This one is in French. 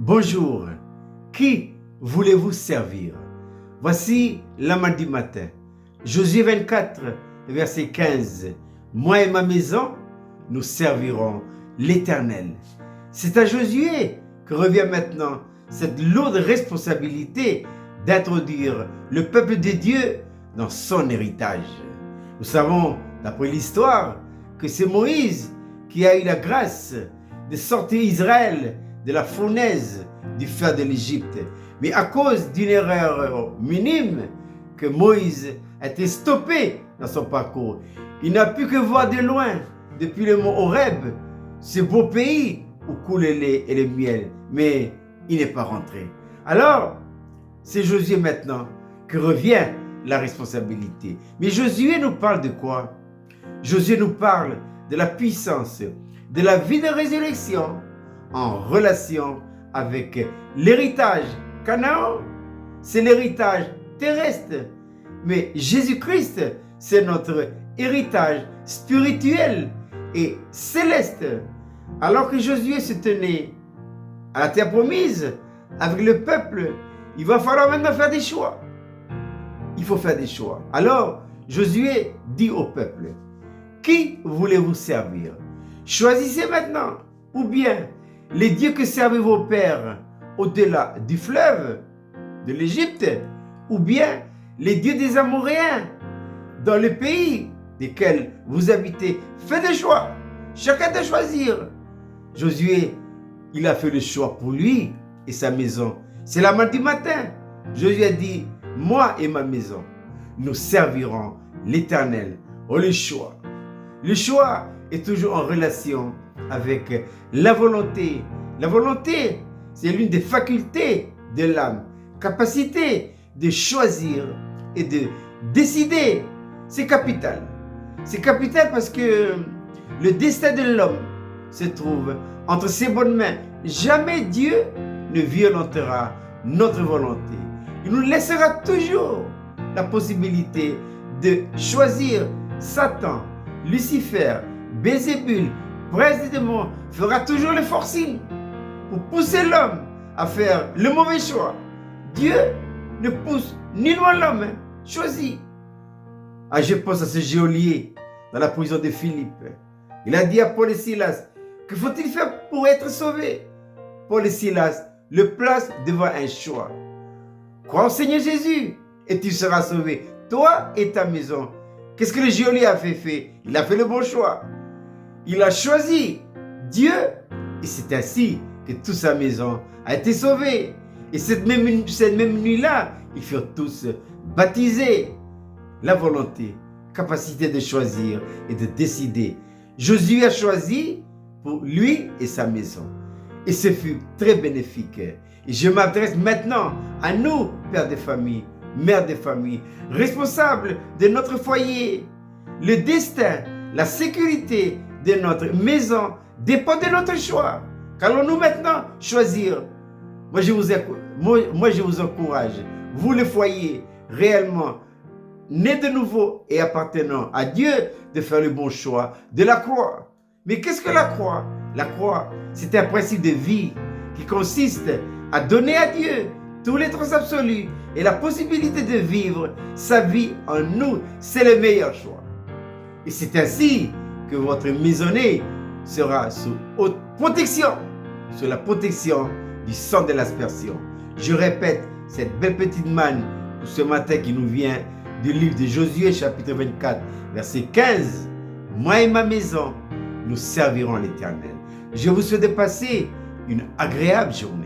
Bonjour, qui voulez-vous servir? Voici la du matin. Josué 24, verset 15. Moi et ma maison, nous servirons l'Éternel. C'est à Josué que revient maintenant cette lourde responsabilité d'introduire le peuple de Dieu dans son héritage. Nous savons, d'après l'histoire, que c'est Moïse qui a eu la grâce de sortir Israël de la fournaise du fer de l'Égypte. Mais à cause d'une erreur minime, que Moïse a été stoppé dans son parcours. Il n'a pu que voir de loin, depuis le mont Horeb, ce beau pays où coule le lait et le miel. Mais il n'est pas rentré. Alors, c'est Josué maintenant que revient la responsabilité. Mais Josué nous parle de quoi? Josué nous parle de la puissance, de la vie de résurrection en relation avec l'héritage. Canaan, c'est l'héritage terrestre. Mais Jésus-Christ, c'est notre héritage spirituel et céleste. Alors que Josué se tenait à la terre promise avec le peuple, il va falloir maintenant faire des choix. Il faut faire des choix. Alors, Josué dit au peuple, qui voulez-vous servir? Choisissez maintenant, ou bien les dieux que servaient vos pères au-delà du fleuve de l'Égypte, ou bien les dieux des Amoréens dans le pays desquels vous habitez. Faites des choix. Chacun doit choisir. Josué, il a fait le choix pour lui et sa maison. C'est la main du matin. Josué a dit, moi et ma maison, nous servirons l'Éternel. Oh, le choix. Le choix est toujours en relation avec la volonté. La volonté, c'est l'une des facultés de l'âme. Capacité de choisir et de décider. C'est capital. C'est capital parce que le destin de l'homme se trouve entre ses bonnes mains. Jamais Dieu ne violentera notre volonté. Il nous laissera toujours la possibilité de choisir. Satan, Lucifer, Bézébul, prince des démons, fera toujours le forcing pour pousser l'homme à faire le mauvais choix. Dieu ne pousse ni loin l'homme, choisit. Ah, je pense à ce geôlier dans la prison de Philippe. Il a dit à Paul et Silas, que faut-il faire pour être sauvé? Paul et Silas le placent devant un choix. Crois au Seigneur Jésus et tu seras sauvé, toi et ta maison. Qu'est-ce que le geôlier a fait? Il a fait le bon choix. Il a choisi Dieu et c'est ainsi que toute sa maison a été sauvée. Et cette même nuit-là, ils furent tous baptisés. La volonté, capacité de choisir et de décider. Josué a choisi pour lui et sa maison. Et ce fut très bénéfique. Et je m'adresse maintenant à nous, pères de famille, mères de famille, responsables de notre foyer. Le destin, la sécurité de notre maison dépend de notre choix. Qu'allons-nous maintenant choisir? Moi, je vous encourage, vous le foyer, réellement, né de nouveau et appartenant à Dieu, de faire le bon choix de la croix. Mais qu'est-ce que la croix? La croix, c'est un principe de vie qui consiste à donner à Dieu tous les droits absolus et la possibilité de vivre sa vie en nous. C'est le meilleur choix. Et c'est ainsi que votre maisonnée sera sous haute protection, sous la protection du sang de l'aspersion. Je répète cette belle petite manne pour ce matin qui nous vient du livre de Josué chapitre 24 verset 15. Moi et ma maison, nous servirons l'Éternel. Je vous souhaite de passer une agréable journée.